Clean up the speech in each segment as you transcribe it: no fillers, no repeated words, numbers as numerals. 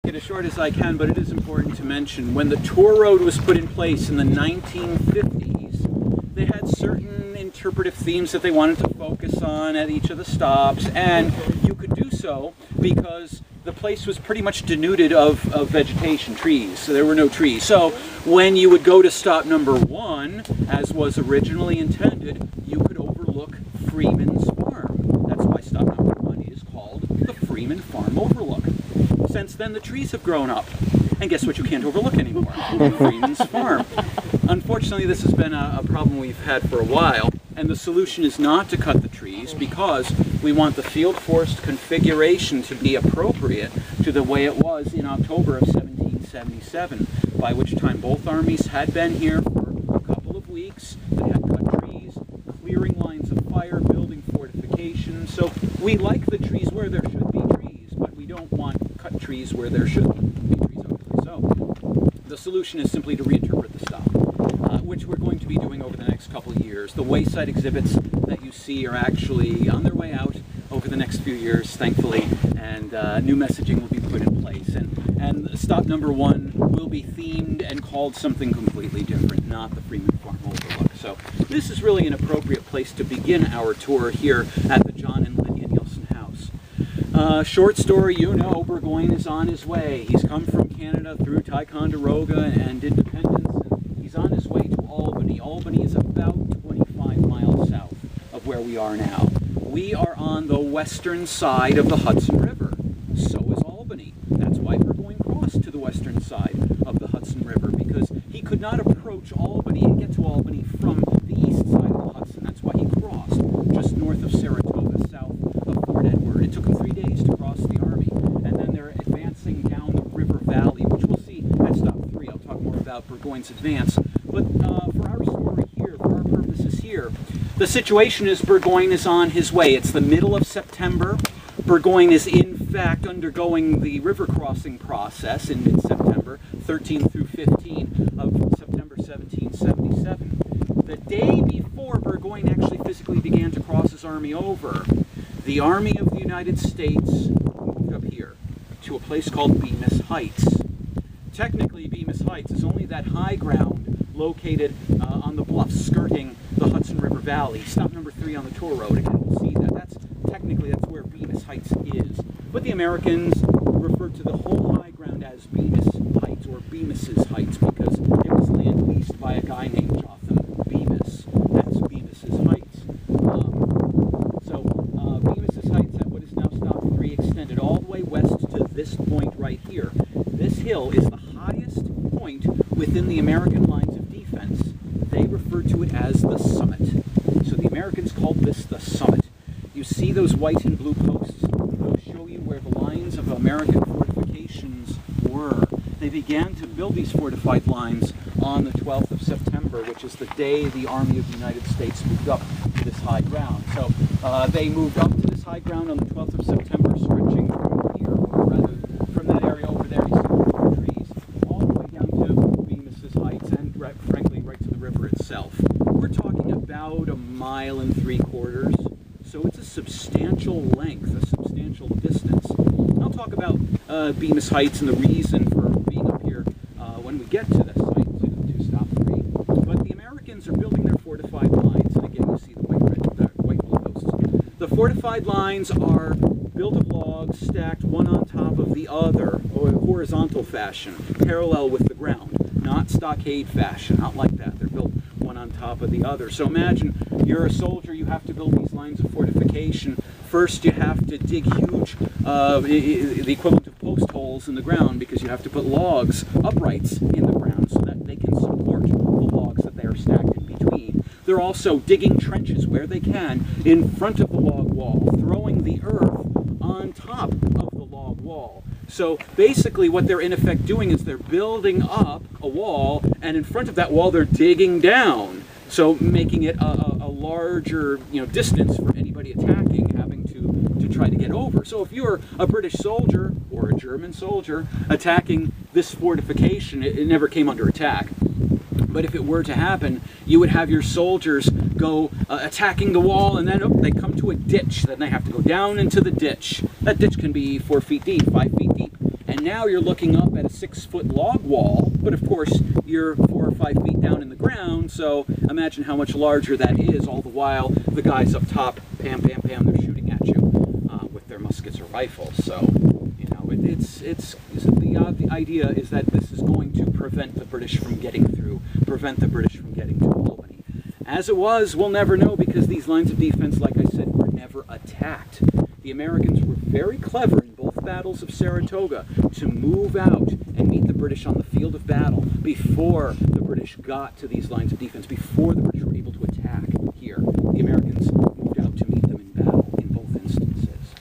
it as short as I can, but it is important to mention, when the tour road was put in place in the 1950s, they had certain interpretive themes that they wanted to focus on at each of the stops, and you could do so because the place was pretty much denuded of vegetation, trees, so there were no trees. So when you would go to stop number 1, as was originally intended, you could overlook Freeman's Farm. That's why stop number 1 is called the Freeman Farm Overlook. Since then, the trees have grown up. And guess what you can't overlook anymore? Freeman's Farm. Unfortunately, this has been a problem we've had for a while, and the solution is not to cut the trees because we want the field forest configuration to be appropriate to the way it was in October of 1777, by which time both armies had been here for a couple of weeks. They had cut trees, clearing lines of fire, building fortifications. So we like the trees where there should be trees, but we don't want cut trees where there shouldn't be trees. So the solution is simply to reinterpret the stop, which we're going to be doing over the next couple of years. The wayside exhibits that you see are actually on their way out over the next few years, thankfully, and new messaging will be put in place. And stop number 1 will be themed and called something completely different, not the Freeman Farm Overlook. So this is really an appropriate place to begin our tour here at the John and Lydia Nielsen House. Short story, you know, Burgoyne is on his way. He's come from Canada through Ticonderoga and Independence, and he's on his way to Albany. Albany is about 25 miles south of where we are now. We are on the western side of the Hudson River. So is Albany. That's why Burgoyne crossed to the western side of the Hudson River, because he could not approach Albany and get to Albany from the east side of the Hudson. That's why he crossed just north of Saratoga, south of Fort Edward. It took him 3 days to cross the army, and then they're advancing down the river valley, which we'll see at stop 3. I'll talk more about Burgoyne's advance. But for our story here, for our purposes here, the situation is Burgoyne is on his way. It's the middle of September. Burgoyne is in fact undergoing the river crossing process in mid-September, 13 through 15 of September 1777. The day before Burgoyne actually physically began to cross his army over, the Army of the United States moved up here to a place called Bemis Heights. Technically, Bemis Heights is only that high ground located on the bluffs skirting the Hudson River Valley. Stop number 3 on the tour road. Again, we'll see that. That's where Bemis Heights is. But the Americans referred to the whole high ground as Bemis Heights, or Bemis's Heights, because it was land leased by a guy named Jotham Bemis. That's Bemis's Heights. Bemis's Heights, at what is now stop 3, extended all the way west to this point right here. This hill is the highest point within the American lines of defense. They referred to it as the summit. So the Americans called this the summit. You see those white and blue posts? Those show you where the lines of American fortifications were. They began to build these fortified lines on the 12th of September, which is the day the Army of the United States moved up to this high ground. So they moved up to this high ground on the 12th of September, stretching from here, or rather from that area over there, you see the trees, all the way down to Bemis's Heights, and frankly, right to the river itself. We're talking about 1.75 miles. So it's a substantial length, a substantial distance. And I'll talk about Bemis Heights and the reason for being up here when we get to this site, to stop 3. But the Americans are building their fortified lines, and again you see the white blue posts. The fortified lines are built of logs stacked one on top of the other, or horizontal fashion, parallel with the ground, not stockade fashion, not like that. They're built one on top of the other. So imagine you're a soldier, you have to build these lines of fortification. First you have to dig huge, the equivalent of post holes in the ground, because you have to put logs, uprights, in the ground so that they can support the logs that they are stacked in between. They're also digging trenches where they can in front of the log wall, throwing the earth on top of the log wall. So basically what they're in effect doing is they're building up a wall, and in front of that wall they're digging down. So making it a larger distance for anybody attacking, having to try to get over. So if you're a British soldier or a German soldier attacking this fortification, it never came under attack. But if it were to happen, you would have your soldiers go attacking the wall, and then they come to a ditch. Then they have to go down into the ditch. That ditch can be 4 feet deep, 5 feet deep. And now you're looking up at a 6-foot log wall, but of course you're 4 or 5 feet down in the ground, so imagine how much larger that is. All the while the guys up top, pam, pam, pam, they're shooting at you with their muskets or rifles. So, you know, the idea is that this is going to prevent the British from getting through, prevent the British from getting to Albany. As it was, we'll never know, because these lines of defense, like I said, were never attacked. The Americans were very clever in both battles of Saratoga to move out and meet the British on the field of battle before the British got to these lines of defense, before the British were able to attack here. The Americans moved out to meet them in battle in both instances.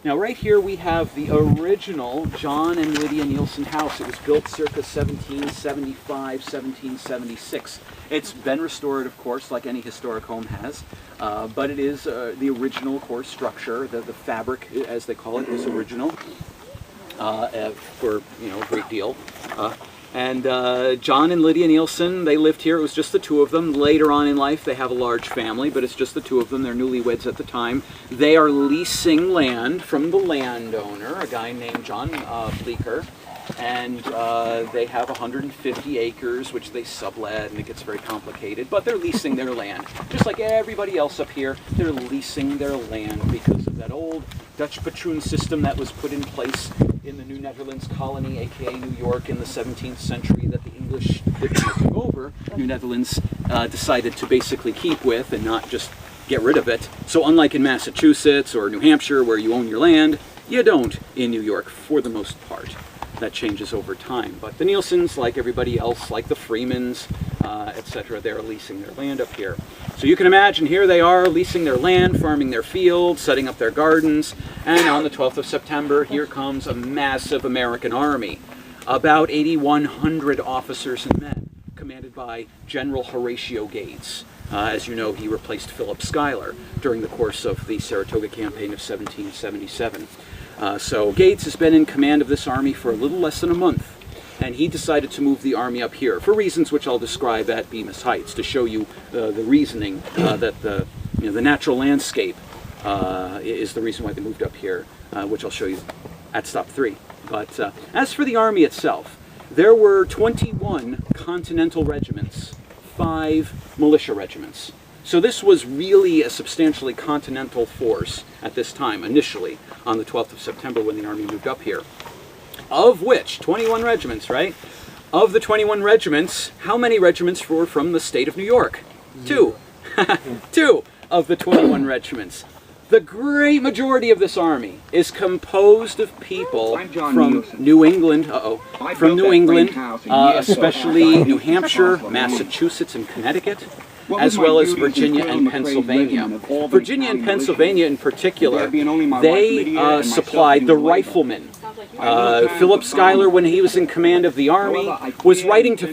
Now right here we have the original John and Lydia Nielsen house. It was built circa 1775, 1776. It's been restored, of course, like any historic home has, but it is the original core structure. The fabric, as they call it, is original for, you know, a great deal. And John and Lydia Nielsen, they lived here. It was just the two of them. Later on in life, they have a large family, but it's just the two of them. They're newlyweds at the time. They are leasing land from the landowner, a guy named John Bleecker. And they have 150 acres, which they sublet, and it gets very complicated. But they're leasing their land. Just like everybody else up here, they're leasing their land because of that old Dutch patroon system that was put in place in the New Netherlands colony, aka New York, in the 17th century, that the English that took over. New Netherlands decided to basically keep with and not just get rid of it. So unlike in Massachusetts or New Hampshire, where you own your land, you don't in New York, for the most part. That changes over time. But the Nielsens, like everybody else, like the Freemans, etc., they're leasing their land up here. So you can imagine, here they are leasing their land, farming their fields, setting up their gardens, and on the 12th of September, here comes a massive American army. About 8,100 officers and men, commanded by General Horatio Gates. As you know, he replaced Philip Schuyler during the course of the Saratoga campaign of 1777. So Gates has been in command of this army for a little less than a month, and he decided to move the army up here for reasons which I'll describe at Bemis Heights, to show you the reasoning that the natural landscape is the reason why they moved up here, which I'll show you at stop 3. But as for the army itself, there were 21 Continental regiments, 5 militia regiments. So this was really a substantially Continental force at this time, initially, on the 12th of September when the army moved up here. Of which, 21 regiments, right? Of the 21 regiments, how many regiments were from the state of New York? 2. 2 of the 21 regiments. The great majority of this army is composed of people from New England, especially New Hampshire, Massachusetts, and Connecticut, as well as Virginia and Pennsylvania. Virginia and Pennsylvania in particular, they supplied the riflemen. Philip Schuyler, when he was in command of the army, was writing to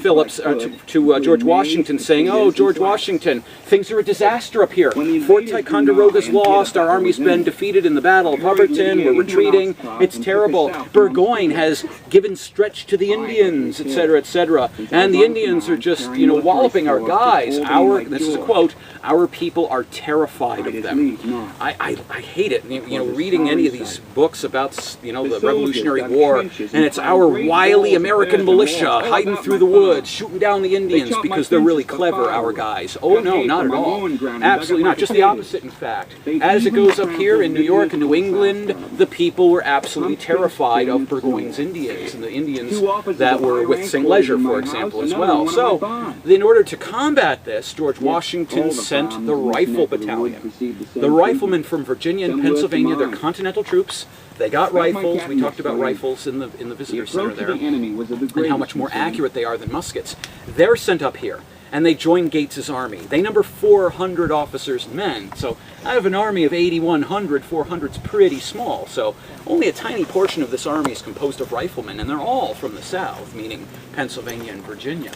George Washington saying, "Oh, George Washington, things are a disaster up here. Fort Ticonderoga's lost, our army's been defeated in the Battle of Hubbardton, we're retreating, it's terrible. Burgoyne has given stretch to the Indians, etc., etc. And the Indians are just, walloping our guys. This is a quote, our people are terrified of them." I hate it, reading any of these books about, the Revolutionary War, and it's our wily American militia hiding through the woods, shooting down the Indians because they're really clever, our guys. Oh no, not at all. Absolutely not. Just the opposite, in fact. As it goes up here in New York and New England, the people were absolutely terrified of Burgoyne's Indians, and the Indians that were with St. Leger, for example, as well. So, in order to combat this, George Washington sent the Rifle Battalion. The riflemen from Virginia and Pennsylvania, they're Continental troops. They got rifles. We talked about rifles in the visitor center there, and how much more accurate they are than muskets. They're sent up here, and they join Gates's army. They number 400 officers and men. So out of an army of 8,100, 400's pretty small. So only a tiny portion of this army is composed of riflemen, and they're all from the South, meaning Pennsylvania and Virginia.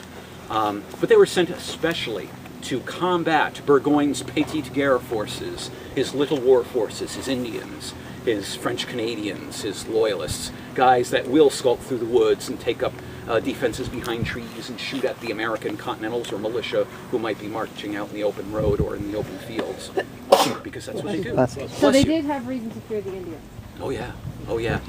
But they were sent especially to combat Burgoyne's petite guerre forces, his little war forces, his Indians, his French Canadians, his loyalists, guys that will skulk through the woods and take up defenses behind trees and shoot at the American Continentals or militia who might be marching out in the open road or in the open fields, because that's what they do. So they did have reason to fear the Indians. Oh yeah. Oh yeah.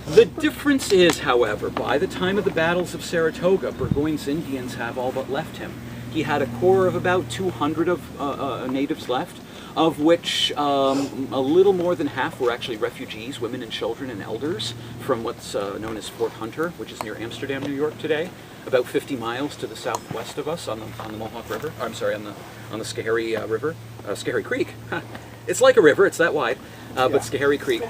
The difference is, however, by the time of the battles of Saratoga, Burgoyne's Indians have all but left him. He had a core of about 200 of natives left, of which a little more than half were actually refugees, women and children and elders, from what's known as Fort Hunter, which is near Amsterdam, New York today, about 50 miles to the southwest of us on the Mohawk River. Or, I'm sorry, on the Schoharie River, Schoharie Creek. It's like a river; it's that wide. But Schoharie Creek,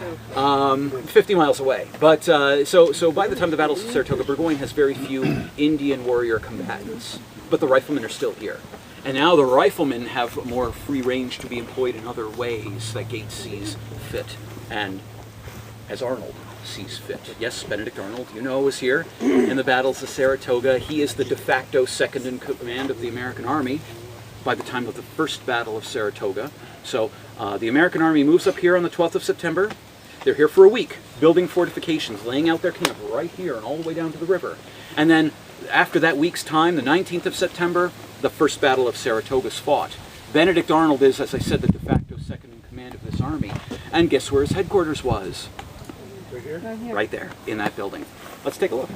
50 miles away. But so by the time of the battles of Saratoga, Burgoyne has very few Indian warrior combatants, but the riflemen are still here. And now the riflemen have more free range to be employed in other ways that Gates sees fit, and as Arnold sees fit. Yes, Benedict Arnold, you know, was here in the battles of Saratoga. He is the de facto second in command of the American Army by the time of the first battle of Saratoga. So the American Army moves up here on the 12th of September. They're here for a week, building fortifications, laying out their camp right here and all the way down to the river. And then after that week's time, the 19th of September, the first battle of Saratoga is fought. Benedict Arnold is, as I said, the de facto second in command of this army. And guess where his headquarters was? Right here? Right there, in that building. Let's take a look.